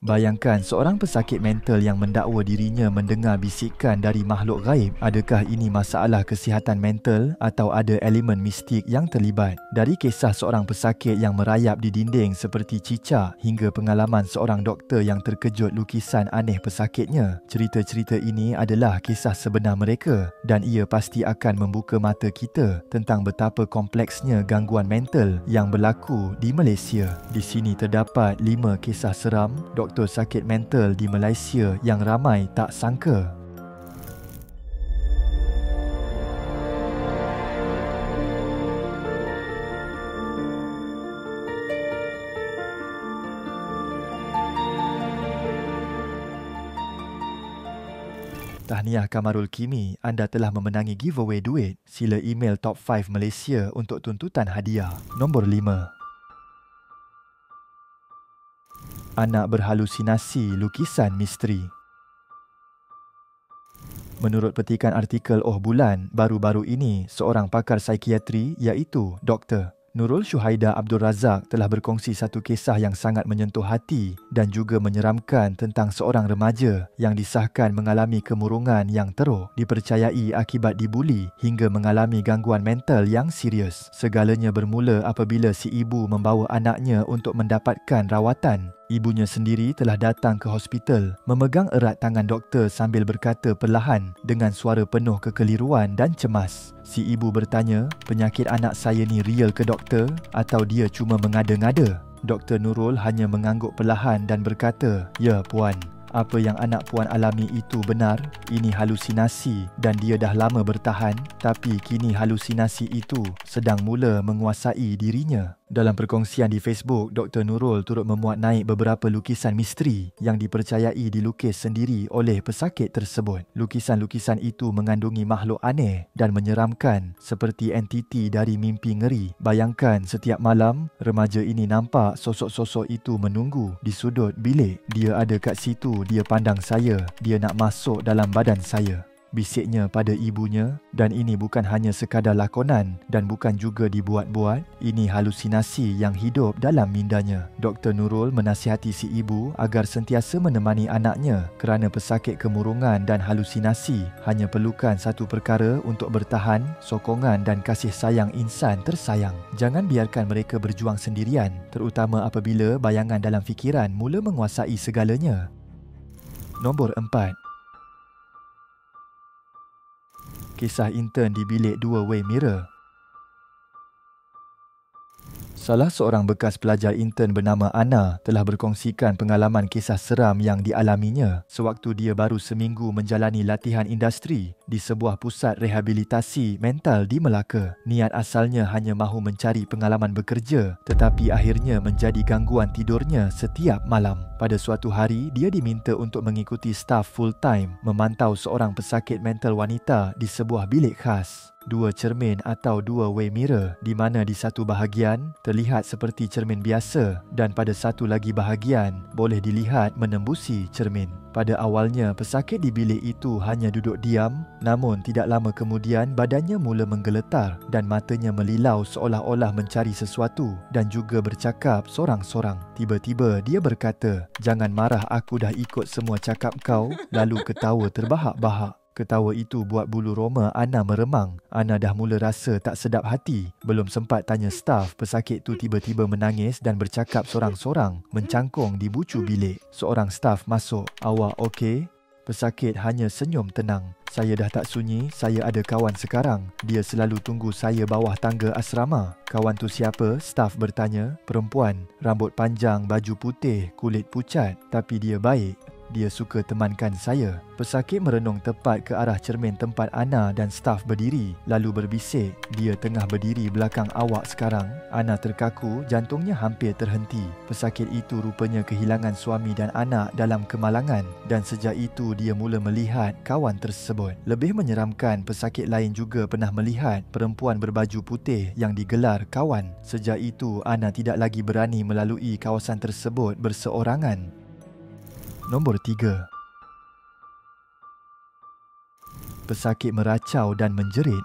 Bayangkan seorang pesakit mental yang mendakwa dirinya mendengar bisikan dari makhluk gaib. Adakah ini masalah kesihatan mental atau ada elemen mistik yang terlibat? Dari kisah seorang pesakit yang merayap di dinding seperti cicak hingga pengalaman seorang doktor yang terkejut lukisan aneh pesakitnya, cerita-cerita ini adalah kisah sebenar mereka dan ia pasti akan membuka mata kita tentang betapa kompleksnya gangguan mental yang berlaku di Malaysia. Di sini terdapat 5 kisah seram doktor sakit mental di Malaysia yang ramai tak sangka. Tahniah Kamarul Kimi, anda telah memenangi giveaway duit. Sila email Top 5 Malaysia untuk tuntutan hadiah. Nombor 5. Anak berhalusinasi lukisan misteri. Menurut petikan artikel Oh Bulan, baru-baru ini seorang pakar psikiatri iaitu Dr. Nurul Syuhaida Abdul Razak telah berkongsi satu kisah yang sangat menyentuh hati dan juga menyeramkan tentang seorang remaja yang disahkan mengalami kemurungan yang teruk, dipercayai akibat dibuli hingga mengalami gangguan mental yang serius. Segalanya bermula apabila si ibu membawa anaknya untuk mendapatkan rawatan. Ibunya sendiri telah datang ke hospital, memegang erat tangan doktor sambil berkata perlahan dengan suara penuh kekeliruan dan cemas. Si ibu bertanya, penyakit anak saya ni real ke doktor atau dia cuma mengada-ngada? Dr. Nurul hanya mengangguk perlahan dan berkata, ya puan, apa yang anak puan alami itu benar. Ini halusinasi dan dia dah lama bertahan, tapi kini halusinasi itu sedang mula menguasai dirinya. Dalam perkongsian di Facebook, Dr. Nurul turut memuat naik beberapa lukisan misteri yang dipercayai dilukis sendiri oleh pesakit tersebut. Lukisan-lukisan itu mengandungi makhluk aneh dan menyeramkan seperti entiti dari mimpi ngeri. Bayangkan setiap malam, remaja ini nampak sosok-sosok itu menunggu di sudut bilik. Dia ada kat situ, dia pandang saya, dia nak masuk dalam badan saya, bisiknya pada ibunya. Dan ini bukan hanya sekadar lakonan dan bukan juga dibuat-buat. Ini halusinasi yang hidup dalam mindanya. Dr. Nurul menasihati si ibu agar sentiasa menemani anaknya kerana pesakit kemurungan dan halusinasi hanya perlukan satu perkara untuk bertahan, sokongan dan kasih sayang insan tersayang. Jangan biarkan mereka berjuang sendirian, terutama apabila bayangan dalam fikiran mula menguasai segalanya. Nombor 4. Kisah intern di bilik dua-way mirror. Salah seorang bekas pelajar intern bernama Ana telah berkongsikan pengalaman kisah seram yang dialaminya sewaktu dia baru seminggu menjalani latihan industri di sebuah pusat rehabilitasi mental di Melaka. Niat asalnya hanya mahu mencari pengalaman bekerja, tetapi akhirnya menjadi gangguan tidurnya setiap malam. Pada suatu hari, dia diminta untuk mengikuti staf full-time memantau seorang pesakit mental wanita di sebuah bilik khas. 2 cermin atau two-way mirror di mana di satu bahagian terlihat seperti cermin biasa dan pada satu lagi bahagian boleh dilihat menembusi cermin. Pada awalnya, pesakit di bilik itu hanya duduk diam, namun tidak lama kemudian badannya mula menggeletar dan matanya melilau seolah-olah mencari sesuatu dan juga bercakap sorang-sorang. Tiba-tiba dia berkata, "Jangan marah, aku dah ikut semua cakap kau," lalu ketawa terbahak-bahak. Ketawa itu buat bulu roma Ana meremang. Ana dah mula rasa tak sedap hati. Belum sempat tanya staf, pesakit tu tiba-tiba menangis dan bercakap sorang-sorang, mencangkung di bucu bilik. Seorang staf masuk. "Awak okey?" Pesakit hanya senyum tenang. "Saya dah tak sunyi, saya ada kawan sekarang. Dia selalu tunggu saya bawah tangga asrama." "Kawan tu siapa?" staf bertanya. "Perempuan, rambut panjang, baju putih, kulit pucat, tapi dia baik. Dia suka temankan saya." Pesakit merenung tepat ke arah cermin tempat Ana dan staf berdiri, lalu berbisik, "Dia tengah berdiri belakang awak sekarang." Ana terkaku, jantungnya hampir terhenti. Pesakit itu rupanya kehilangan suami dan anak dalam kemalangan dan sejak itu dia mula melihat kawan tersebut. Lebih menyeramkan, pesakit lain juga pernah melihat perempuan berbaju putih yang digelar kawan. Sejak itu, Ana tidak lagi berani melalui kawasan tersebut berseorangan. Nombor 3. Pesakit meracau dan menjerit.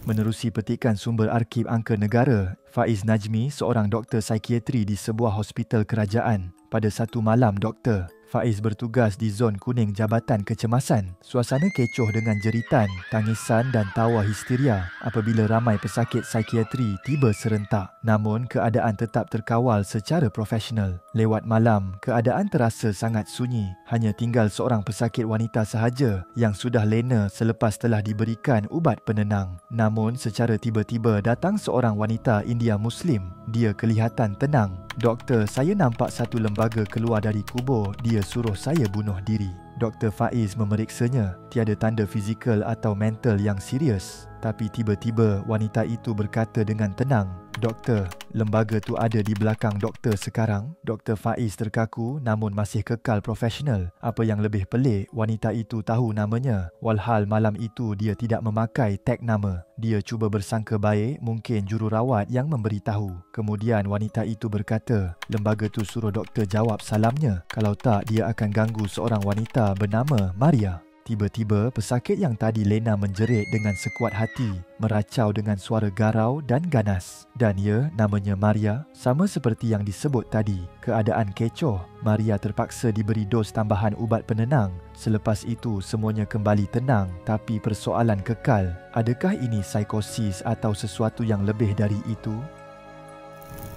Menerusi petikan sumber Arkib Angka Negara, Faiz Najmi, seorang doktor psikiatri di sebuah hospital kerajaan. Pada satu malam doktor, Faiz bertugas di zon kuning Jabatan Kecemasan. Suasana kecoh dengan jeritan, tangisan dan tawa histeria apabila ramai pesakit psikiatri tiba serentak. Namun, keadaan tetap terkawal secara profesional. Lewat malam, keadaan terasa sangat sunyi. Hanya tinggal seorang pesakit wanita sahaja yang sudah lena selepas telah diberikan ubat penenang. Namun, secara tiba-tiba datang seorang wanita India Muslim. Dia kelihatan tenang. "Doktor, saya nampak satu lembaga keluar dari kubur. Dia suruh saya bunuh diri." Dr. Faiz memeriksanya. Tiada tanda fizikal atau mental yang serius. Tapi tiba-tiba wanita itu berkata dengan tenang, "Doktor, lembaga tu ada di belakang doktor sekarang." Dr. Faiz terkaku namun masih kekal profesional. Apa yang lebih pelik, wanita itu tahu namanya. Walhal malam itu dia tidak memakai tag nama. Dia cuba bersangka baik mungkin jururawat yang memberitahu. Kemudian wanita itu berkata, "Lembaga tu suruh doktor jawab salamnya. Kalau tak, dia akan ganggu seorang wanita bernama Maria." Tiba-tiba, pesakit yang tadi lena menjerit dengan sekuat hati, meracau dengan suara garau dan ganas. Dan ya, namanya Maria, sama seperti yang disebut tadi. Keadaan kecoh, Maria terpaksa diberi dos tambahan ubat penenang. Selepas itu, semuanya kembali tenang. Tapi persoalan kekal, adakah ini psikosis atau sesuatu yang lebih dari itu?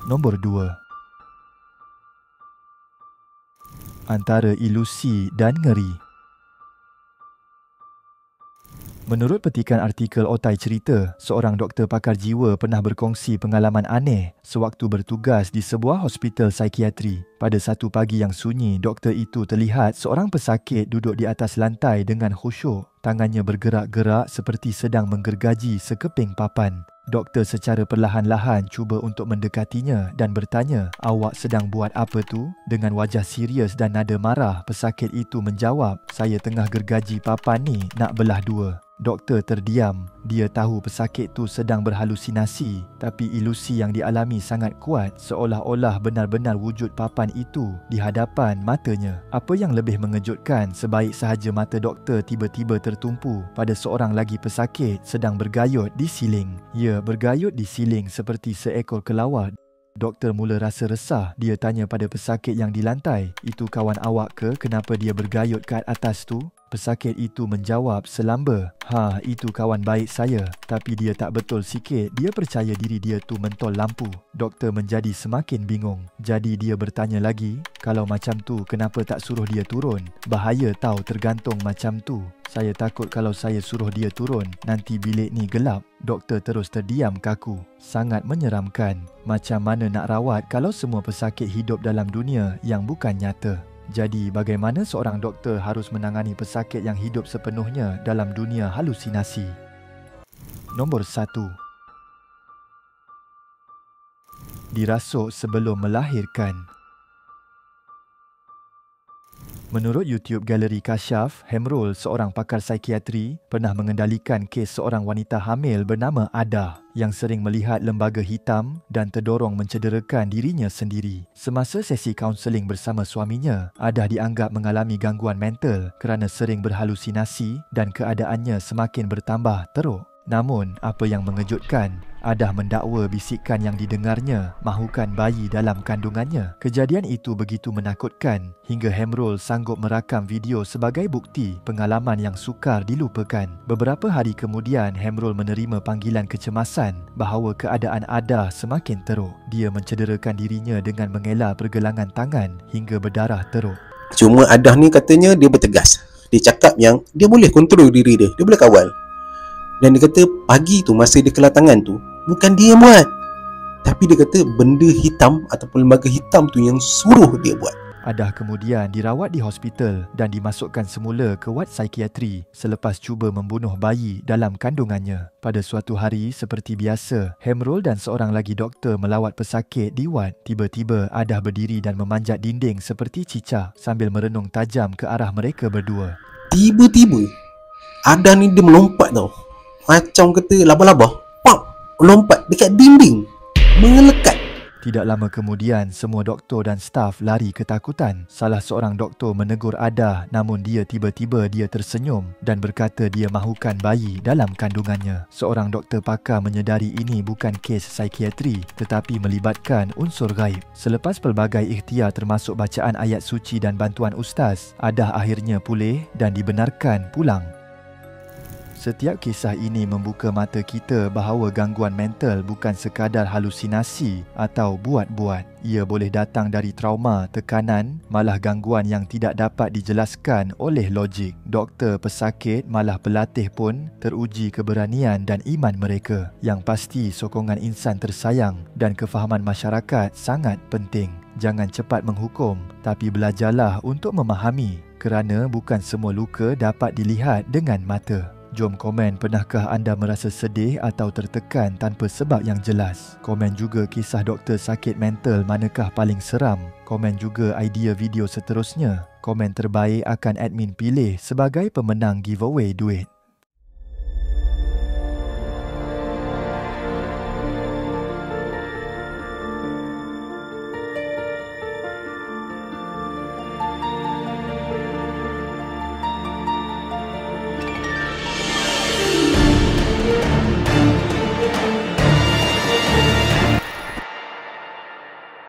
Nombor 2. Antara ilusi dan ngeri. Menurut petikan artikel Otai Cerita, seorang doktor pakar jiwa pernah berkongsi pengalaman aneh sewaktu bertugas di sebuah hospital psikiatri. Pada satu pagi yang sunyi, doktor itu terlihat seorang pesakit duduk di atas lantai dengan khusyuk. Tangannya bergerak-gerak seperti sedang menggergaji sekeping papan. Doktor secara perlahan-lahan cuba untuk mendekatinya dan bertanya, "Awak sedang buat apa tu?" Dengan wajah serius dan nada marah, pesakit itu menjawab, "Saya tengah gergaji papan ni nak belah dua." Doktor terdiam. Dia tahu pesakit tu sedang berhalusinasi, tapi ilusi yang dialami sangat kuat, seolah-olah benar-benar wujud papan itu di hadapan matanya. Apa yang lebih mengejutkan, sebaik sahaja mata doktor tiba-tiba tertumpu pada seorang lagi pesakit sedang bergayut di siling. Ya, bergayut di siling seperti seekor kelawar. Doktor mula rasa resah. Dia tanya pada pesakit yang di lantai, "Itu kawan awak ke? Kenapa dia bergayut kat atas tu?" Pesakit itu menjawab selamba, "Ha, itu kawan baik saya." Tapi dia tak betul sikit. Dia percaya diri dia tu mentol lampu. Doktor menjadi semakin bingung. Jadi dia bertanya lagi, "Kalau macam tu, kenapa tak suruh dia turun? Bahaya tahu tergantung macam tu. Saya takut kalau saya suruh dia turun, nanti bilik ni gelap." Doktor terus terdiam kaku. Sangat menyeramkan. Macam mana nak rawat kalau semua pesakit hidup dalam dunia yang bukan nyata? Jadi, bagaimana seorang doktor harus menangani pesakit yang hidup sepenuhnya dalam dunia halusinasi? Nombor 1. Dirasuk sebelum melahirkan. Menurut YouTube Galeri Kasyaf, Hemrul, seorang pakar psikiatri, pernah mengendalikan kes seorang wanita hamil bernama Ada yang sering melihat lembaga hitam dan terdorong mencederakan dirinya sendiri. Semasa sesi kaunseling bersama suaminya, Ada dianggap mengalami gangguan mental kerana sering berhalusinasi dan keadaannya semakin bertambah teruk. Namun, apa yang mengejutkan, Ada mendakwa bisikan yang didengarnya mahukan bayi dalam kandungannya. Kejadian itu begitu menakutkan hingga Hemrul sanggup merakam video sebagai bukti pengalaman yang sukar dilupakan. Beberapa hari kemudian, Hemrul menerima panggilan kecemasan bahawa keadaan Ada semakin teruk. Dia mencederakan dirinya dengan mengelak pergelangan tangan hingga berdarah teruk. Cuma Adah ni katanya dia bertegas. Dia cakap yang dia boleh kontrol diri dia boleh kawal. Dan dia kata pagi tu masa dia kelar tangan tu, bukan dia buat, tapi dia kata benda hitam ataupun lembaga hitam tu yang suruh dia buat. Adah kemudian dirawat di hospital dan dimasukkan semula ke wad psikiatri selepas cuba membunuh bayi dalam kandungannya. Pada suatu hari, seperti biasa, Hemrul dan seorang lagi doktor melawat pesakit di wad. Tiba-tiba, Adah berdiri dan memanjat dinding seperti cicak sambil merenung tajam ke arah mereka berdua. Tiba-tiba, Adah ni dia melompat tau. Macam kata laba-laba. Pop! Lompat dekat dinding. Melekat. Tidak lama kemudian, semua doktor dan staf lari ketakutan. Salah seorang doktor menegur Ada, namun tiba-tiba dia tersenyum dan berkata dia mahukan bayi dalam kandungannya. Seorang doktor pakar menyedari ini bukan kes psikiatri tetapi melibatkan unsur gaib. Selepas pelbagai ikhtiar termasuk bacaan ayat suci dan bantuan ustaz, Ada akhirnya pulih dan dibenarkan pulang. Setiap kisah ini membuka mata kita bahawa gangguan mental bukan sekadar halusinasi atau buat-buat. Ia boleh datang dari trauma, tekanan, malah gangguan yang tidak dapat dijelaskan oleh logik. Doktor, pesakit, malah pelatih pun teruji keberanian dan iman mereka. Yang pasti, sokongan insan tersayang dan kefahaman masyarakat sangat penting. Jangan cepat menghukum, tapi belajarlah untuk memahami, kerana bukan semua luka dapat dilihat dengan mata. Jom komen, pernahkah anda merasa sedih atau tertekan tanpa sebab yang jelas? Komen juga kisah doktor sakit mental manakah paling seram? Komen juga idea video seterusnya. Komen terbaik akan admin pilih sebagai pemenang giveaway duit.